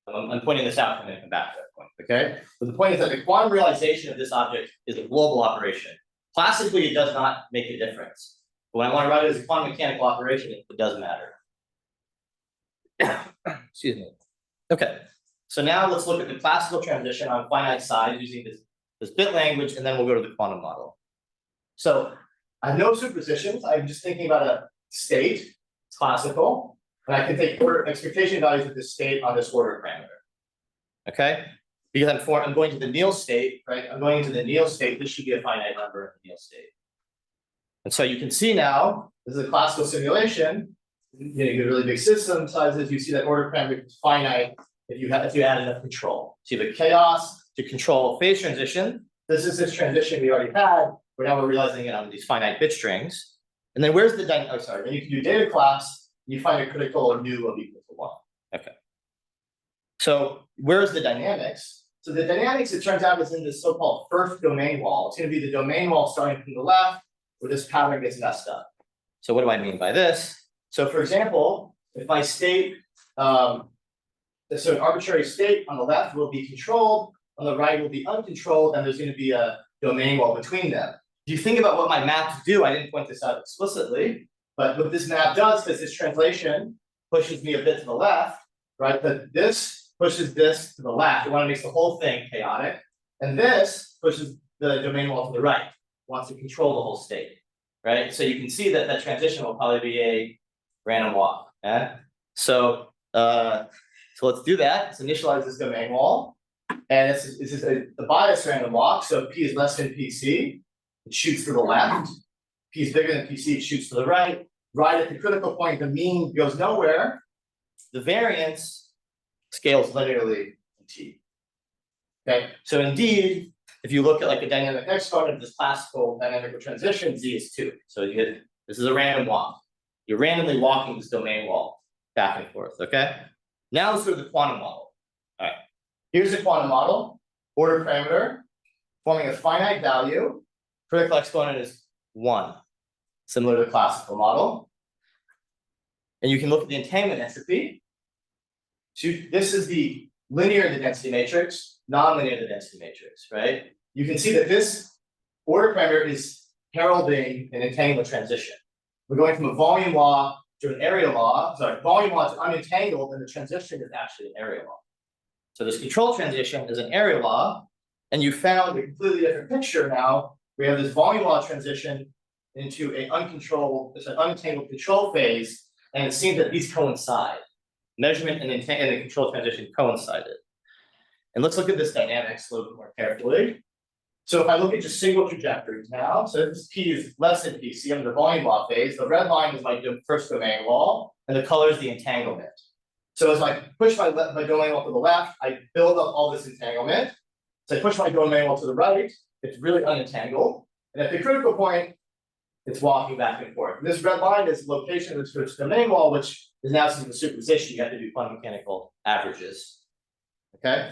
I'm pointing this out and then come back to that point, okay? But the point is that the quantum realization of this object is a global operation. Classically, it does not make a difference. But when I want to write it as a quantum mechanical operation, it does matter. Excuse me. Okay, so now let's look at the classical transition on finite size using this bit language, and then we'll go to the quantum model. So I have no superpositions. I'm just thinking about a state. It's classical, and I can take order expectation values of this state on this order parameter. Okay, because I'm going to the Neal state, right? I'm going into the Neal state. This should be a finite number in the Neal state. And so you can see now this is a classical simulation. You get really big system sizes. You see that order parameter is finite if you add enough control. So you have a chaos to control phase transition. This is this transition we already had. But now we're realizing it on these finite bit strings. And then where's the then you can do data class. You find a critical nu of equal to 1. Okay. So where's the dynamics? So the dynamics, it turns out, is in this so-called first domain wall. It's going to be the domain wall starting from the left, where this pattern gets messed up. So what do I mean by this? So for example, if my state, so an arbitrary state on the left will be controlled, on the right will be uncontrolled, and there's going to be a domain wall between them. If you think about what my maps do, I didn't point this out explicitly, but what this map does, because this translation pushes me a bit to the left, right? But this pushes this to the left. It wants to make the whole thing chaotic. And this pushes the domain wall to the right. It wants to control the whole state, right? So you can see that that transition will probably be a random walk. Okay? So let's do that. Let's initialize this domain wall. And this is a bias random walk. So P is less than PC. It shoots to the left. P is bigger than PC. It shoots to the right. Right at the critical point, the mean goes nowhere. The variance scales linearly in T. Okay. So indeed, if you look at like a dynamic exponent of this classical dynamical transition, Z is 2. So you get this is a random walk. You're randomly walking this domain wall back and forth. Okay. Now let's go to the quantum model. All right. Here's the quantum model. Order parameter forming a finite value. Critical exponent is 1, similar to the classical model. And you can look at the entanglement entropy. So this is the linear in the density matrix, non-linear in the density matrix, right? You can see that this order parameter is heralding an entanglement transition. We're going from a volume law to an area law, volume law to unentangled, and the transition is actually an area law. So this control transition is an area law, and you found a completely different picture now. We have this volume law transition into an unentangled control phase, and it seems that these coincide. Measurement and the control transition coincided. And let's look at this dynamics a little bit more carefully. So if I look at just single trajectories now, so this P is less than PC, I'm in the volume law phase. The red line is my first domain wall, and the color is the entanglement. So as I push my domain wall to the left, I build up all this entanglement. So I push my domain wall to the right, it's really unentangled. And at the critical point, it's walking back and forth. This red line is the location of this first domain wall, which is now some superposition. You have to do quantum mechanical averages. Okay.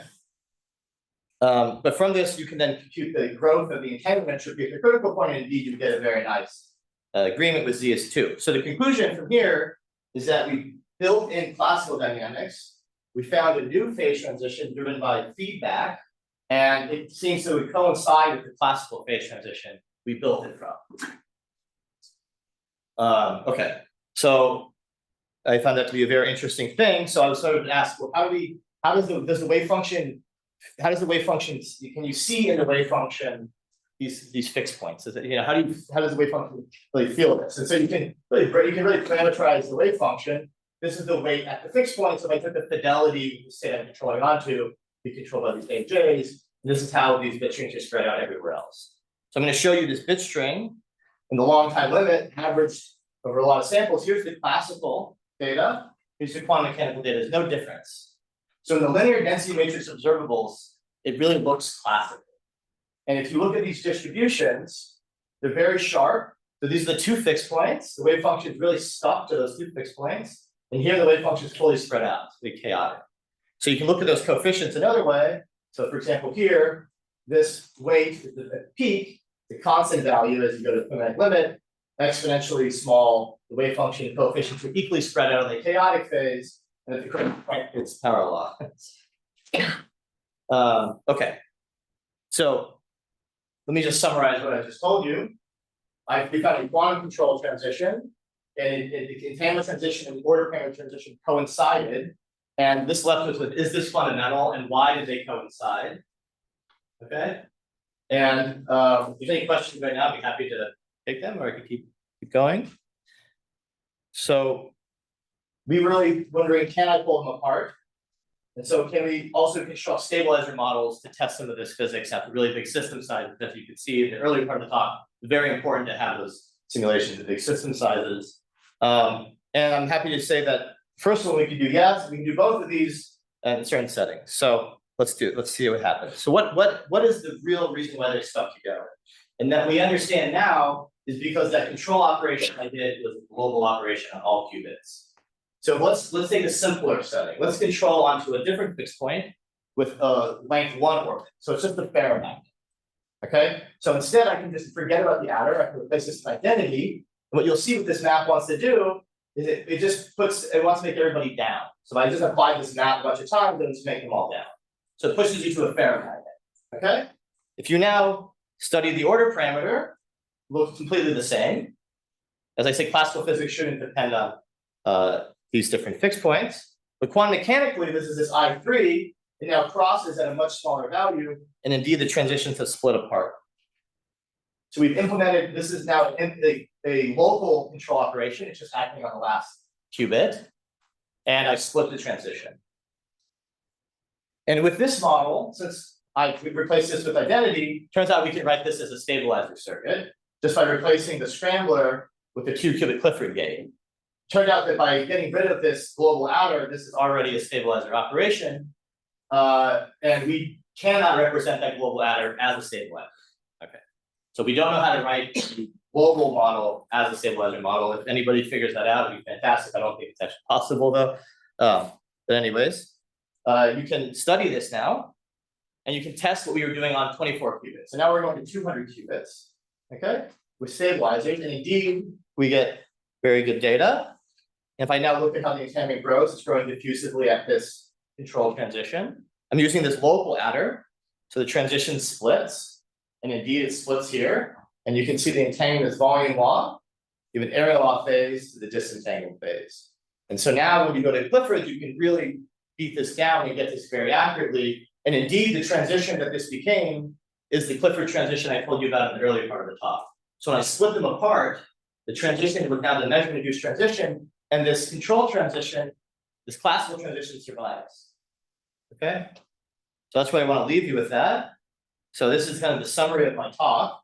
But from this, you can then compute the growth of the entanglement entropy at the critical point, and indeed you get a very nice agreement with Z is 2. So the conclusion from here is that we built in classical dynamics. We found a new phase transition driven by feedback, and it seems to coincide with the classical phase transition we built it from. Okay, so I found that to be a very interesting thing. So I was sort of asked, well, does the wave function, can you see in the wave function these fixed points? Is it, how does the wave function really feel this? And so you can really parameterize the wave function. This is the weight at the fixed point. So if I took the fidelity the state I'm controlling onto, be controlled by these AJs. And this is how these bit strings are spread out everywhere else. So I'm going to show you this bit string and the long time limit averaged over a lot of samples. Here's the classical data. Here's the quantum mechanical data. There's no difference. So in the linear density matrix observables, it really looks classical. And if you look at these distributions, they're very sharp. So these are the 2 fixed points. The wave function is really stuck to those 2 fixed points. And here the wave function is fully spread out. It's really chaotic. So you can look at those coefficients another way. So for example, here, this weight is at the peak, the constant value as you go to the finite limit, exponentially small, the wave function coefficients are equally spread out in the chaotic phase, and at the critical point, it's power law. Okay. So let me just summarize what I just told you. We found a quantum control transition, and the entanglement transition and order parameter transition coincided. And this left us with, is this fundamental and why did they coincide? Okay. And if there's any questions right now, I'd be happy to take them, or I could keep going. So we were really wondering, can I pull them apart? And so can we also construct stabilizer models to test some of this physics at the really big system sizes? As you can see in the earlier part of the talk, it's very important to have those simulations at big system sizes. And I'm happy to say that first one we can do yes, we can do both of these in certain settings. So let's see what happens. So what is the real reason why they're stuck together? And that we understand now is because that control operation I did was a global operation on all qubits. So let's take a simpler setting. Let's control onto a different fixed point with a length 1 orbit. So it's just a ferromagnet. Okay. So instead, I can just forget about the adder. I can replace this with identity. And what you'll see what this map wants to do is it wants to make everybody down. So if I just apply this map a bunch of times, then it's make them all down. So it pushes you to a ferromagnet. Okay. If you now study the order parameter, it looks completely the same. As I say, classical physics shouldn't depend on these different fixed points, but quantum mechanically, this is this I3, it now crosses at a much smaller value, and indeed the transitions have split apart. So we've implemented, this is now a local control operation, it's just acting on the last qubit, and I split the transition. And with this model, since we replaced this with identity, turns out we can write this as a stabilizer circuit, just by replacing the scrambler with the 2-qubit Clifford gate. Turned out that by getting rid of this global adder, this is already a stabilizer operation, and we cannot represent that global adder as a stabilizer. Okay, so we don't know how to write the global model as a stabilizer model. If anybody figures that out, it'd be fantastic. I don't think it's actually possible though. But anyways, you can study this now, and you can test what we were doing on 24 qubits. So now we're going to 200 qubits, okay, with stabilizers, and indeed we get very good data. If I now look at how the entanglement grows, it's growing diffusively at this control transition. I'm using this local adder, so the transition splits, and indeed it splits here. And you can see the entanglement is volume law. You have an area law phase to the disentanglement phase. And so now when you go to Clifford, you can really beat this down and get this very accurately. And indeed, the transition that this became is the Clifford transition I told you about in the earlier part of the talk. So when I split them apart, the transition was now the measurement induced transition, and this control transition, this classical transition survives. Okay, so that's why I want to leave you with that. So this is kind of the summary of my talk.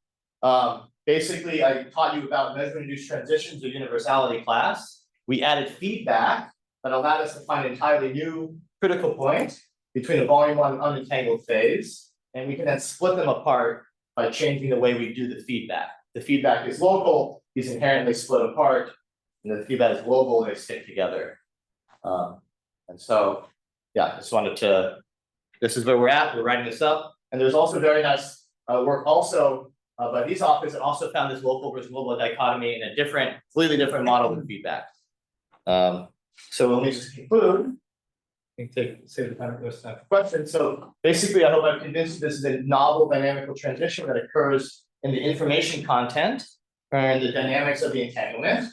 Basically, I taught you about measurement induced transitions of universality class. We added feedback that allowed us to find an entirely new critical point between the volume 1 unentangled phase, and we can then split them apart by changing the way we do the feedback. The feedback is local, these inherently split apart, and the feedback is global, they stick together. And so, yeah, I just wanted to, this is where we're at, we're writing this up. And there's also very nice work also by these authors that also found this local versus global dichotomy in a different, completely different model of feedback. So let me just conclude. Save the time for questions. So basically, I hope I've convinced you this is a novel dynamical transition that occurs in the information content and the dynamics of the entanglement.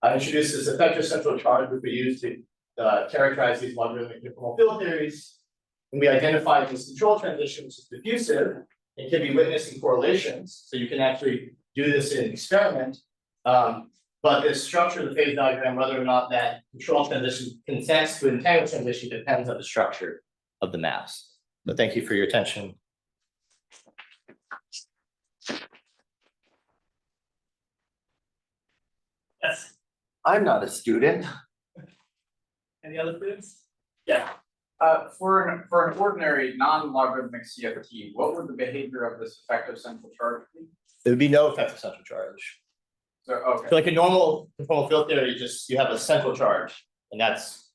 I introduced this effective central charge which we use to characterize these logarithmic conformal field theories. And we identified this control transition, which is diffusive, and can be witnessed in correlations. So you can actually do this in an experiment. But the structure of the phase diagram, whether or not that control transition consents to entanglement transition, depends on the structure of the maps. So thank you for your attention. Yes, I'm not a student. any other students? Yeah, For an ordinary non-logarithmic CFT, what would the behavior of this effective central charge be? There would be no effective central charge. So, okay. So like a normal conformal field theory, you have a central charge, and that's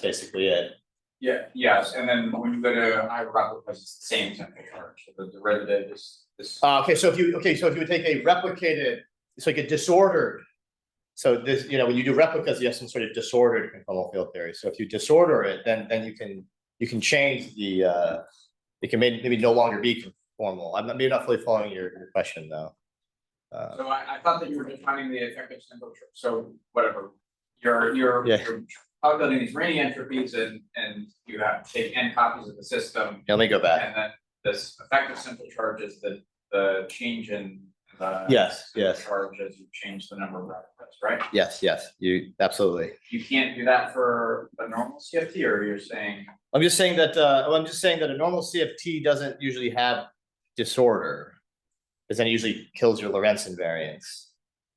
basically it. Yeah, yes, and then when you go to I replicas, it's the same central charge, so the derivative is this. Okay, so if you would take a replicated, it's like a disordered. So this, when you do replicas, you have some sort of disordered conformal field theory. So if you disorder it, then you can change the it can maybe no longer be conformal. I'm maybe not fully following your question though. So I thought that you were defining the effective central charge, so whatever. You're calculating these Rayleigh entropies and you have to take n copies of the system. Let me go back. And then this effective central charge is the change in the Yes, central yes. charge as you change the number of replicas, right? Yes, you absolutely. You can't do that for a normal CFT, or you're saying, I'm just saying that a normal CFT doesn't usually have disorder, because then it usually kills your Lorentz invariance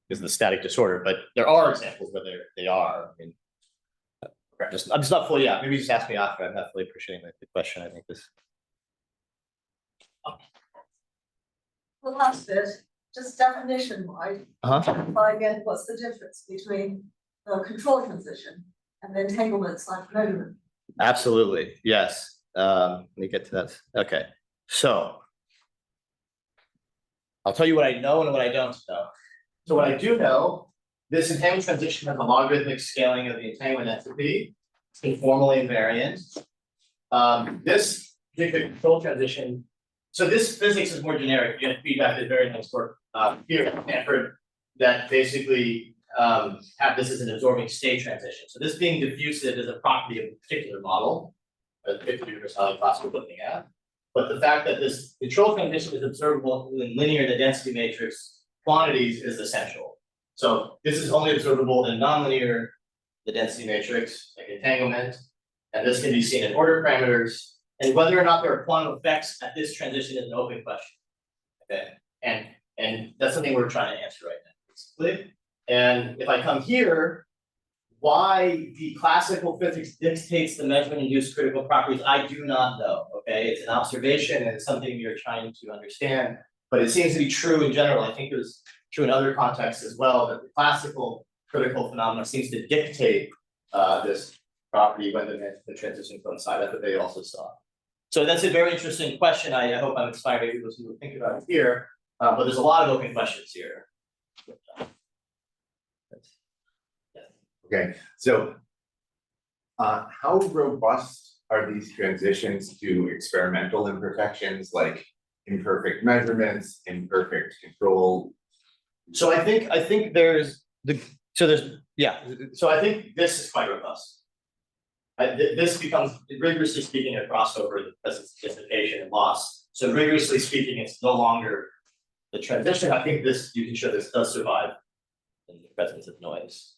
because of the static disorder. But there are examples where they are. I mean, I'm just not fully. Yeah, maybe just ask me after. I'm not fully appreciating the question. I think this. The last bit, just definition wise, clarify again, what's the difference between the control transition and the entanglement/measurement? Absolutely, yes. Let me get to that. Okay, so I'll tell you what I know and what I don't know. So what I do know, this entanglement transition has a logarithmic scaling of the entanglement entropy, it's conformally invariant. This particular control transition. So this physics is more generic. You have feedback is very nice work here at Stanford that basically have this as an absorbing state transition. So this being diffusive is a property of a particular model, a particular universality class we're looking at. But the fact that this control transition is observable in linear in the density matrix quantities is essential. So this is only observable in nonlinear the density matrix, like entanglement, and this can be seen in order parameters. And whether or not there are quantum effects at this transition is an open question. Okay, and that's something we're trying to answer right now, basically. And if I come here, why the classical physics dictates the measurement-induced critical properties, I do not know. Okay, it's an observation and it's something you're trying to understand, but it seems to be true in general. I think it was true in other contexts as well, that the classical critical phenomena seems to dictate this property when the transition coincide. That's what they also saw. So that's a very interesting question. I hope I'm inspiring people to think about it here, but there's a lot of open questions here. Okay, so how robust are these transitions to experimental imperfections like imperfect measurements, imperfect control? So I think there's so I think this is quite robust. This becomes rigorously speaking a crossover because it's dissipation and loss. So rigorously speaking, it's no longer the transition. I think this you can show this does survive in the presence of noise.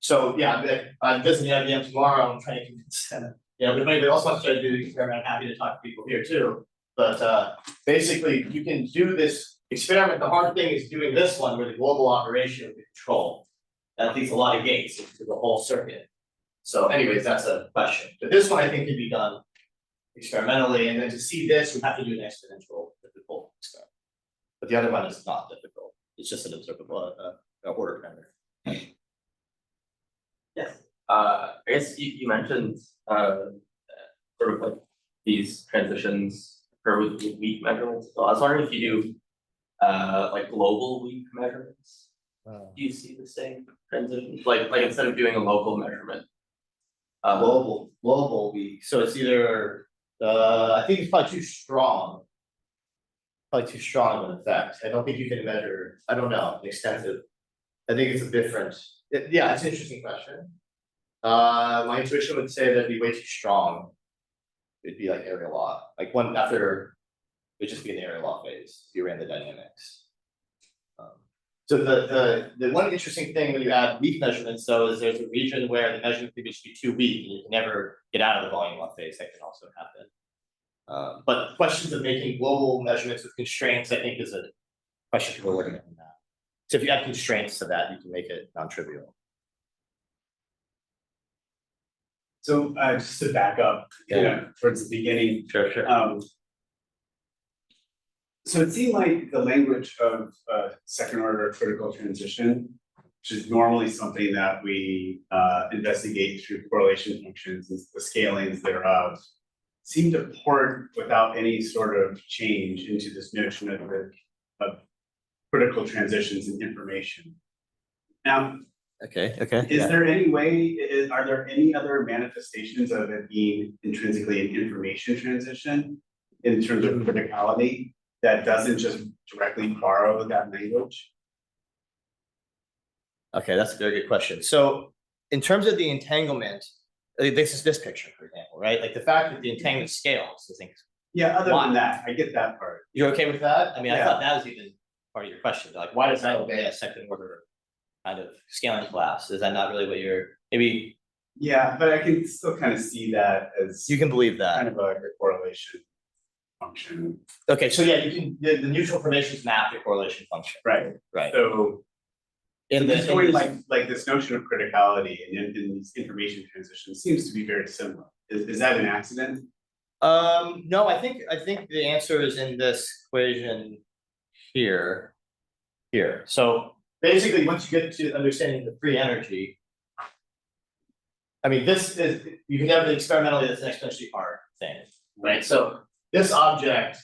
So yeah, I'm visiting IBM tomorrow. I'm trying to convince them. But if anybody else wants to try to do the experiment, I'm happy to talk to people here too. But basically, you can do this experiment. The hard thing is doing this one where the global operation of the control. That leaves a lot of gates into the whole circuit. So anyways, that's a question. But this one I think can be done experimentally, and then to see this, we have to do an exponential difficult experiment. But the other one is not difficult. It's just an observable order parameter. Yes, I guess you mentioned sort of like these transitions occur with weak measurements. So I was wondering if you do like global weak measurements. Do you see the same transitions? Like instead of doing a local measurement. Global weak. So it's either I think it's probably too strong. Probably too strong of an effect. I don't think you can measure, I don't know, extensive. I think it's a different. Yeah, it's an interesting question. My intuition would say that'd be way too strong. It'd be like area law. Like one after it'd just be in the area law phase if you ran the dynamics. So the one interesting thing when you add weak measurements though is there's a region where the measurement could be too weak and you can never get out of the volume law phase. That can also happen. But questions of making global measurements with constraints, I think, is a question people are working on now. So if you add constraints to that, you can make it non-trivial. So just to back up, towards the beginning. Sure. So it seemed like the language of second order critical transition which is normally something that we investigate through correlation functions, and the scalings thereof, seem to port without any sort of change into this notion of critical transitions in information. Now, Okay, is there any way, are there any other manifestations of it being intrinsically an information transition in terms of criticality that doesn't just directly borrow that language? Okay, that's a very good question. So in terms of the entanglement, this is this picture, for example, right? Like the fact that the entanglement scales, I think. Yeah, other Why? than that, I get that part. You're okay with that? I mean, I Yeah. thought that was even part of your question, like, why does that obey a second order kind of scaling class? Is that not really what you're, maybe Yeah, but I can still kind of see that as you can believe kind that? of a correlation function, Okay, so yeah, you can, the neutral formations map the correlation function, right? right? So In just the, going like this notion of criticality and in these information transitions seems to be very similar. Is that an accident? no, I think the answer is in this equation here. Here, so basically, once you get to understanding the free energy. I mean, this is, you can never experimentally, that's an exponentially hard thing, right? So this object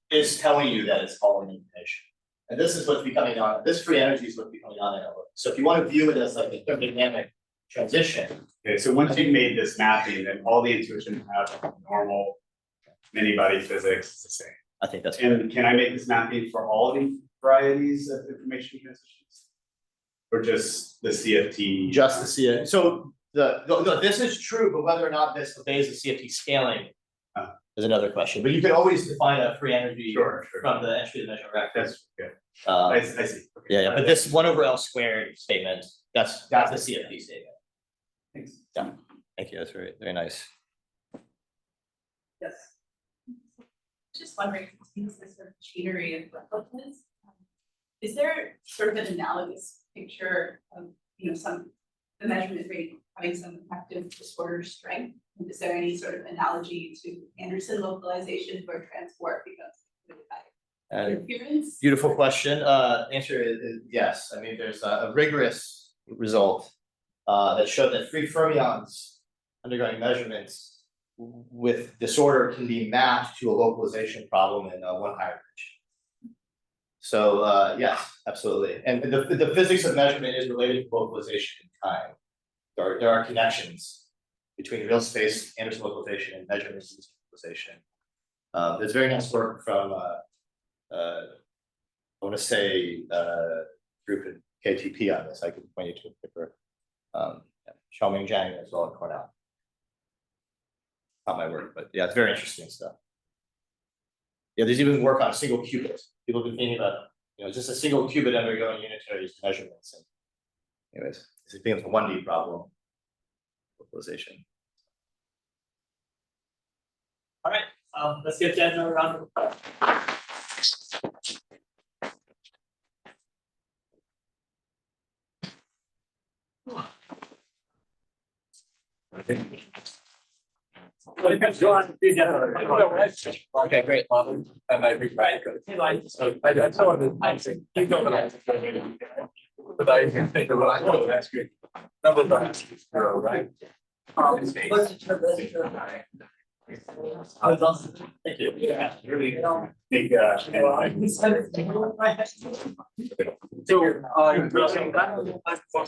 is telling you that it's following information. And this is what's becoming on, this free energy is what's becoming on it. So if you want to view it as like a thermodynamic transition. Okay, so once you've made this mapping, then all the intuition about normal many-body physics is the same. I think that's. And can I make this mapping for all the varieties of information transitions? Or just the CFT? Just the CFT. So no, this is true, but whether or not this obeys the CFT scaling is another question. But you can always define a free energy Sure. from the entry of the measure vector. That's good. I see. Okay. Yeah, but this 1/L squared statement, that's the CFT statement. Thanks. Yeah, thank you. That's very, very nice. Yes. Just wondering, since this sort of machinery of workloadness, is there sort of an analogous picture of, the measurement rate having some effective disorder strength? And is there any sort of analogy to Anderson localization where transport becomes interference? Beautiful question. Answer is yes. I mean, there's a rigorous result that showed that free fermions undergoing measurements with disorder can be mapped to a localization problem in one higher dimension. So yes, absolutely. And the physics of measurement is related to localization in time. There are connections between real space, Anderson localization, and measurements localization. There's very nice work from I want to say group in KTP on this. I can point you to a paper. Xiaoming Zhang as well at Cornell. Not my work, but yeah, it's very interesting stuff. Yeah, there's even work on a single qubit. People have been thinking about, just a single qubit undergoing unitary measurements. And anyways, this becomes a 1D problem. Localization. All right, let's give Jen a round of applause. Okay, great. And I rewrite it. So I saw the answer. You don't know. But I can think of what I thought. That's good. Number of right? Thank you. Yeah, really big, So,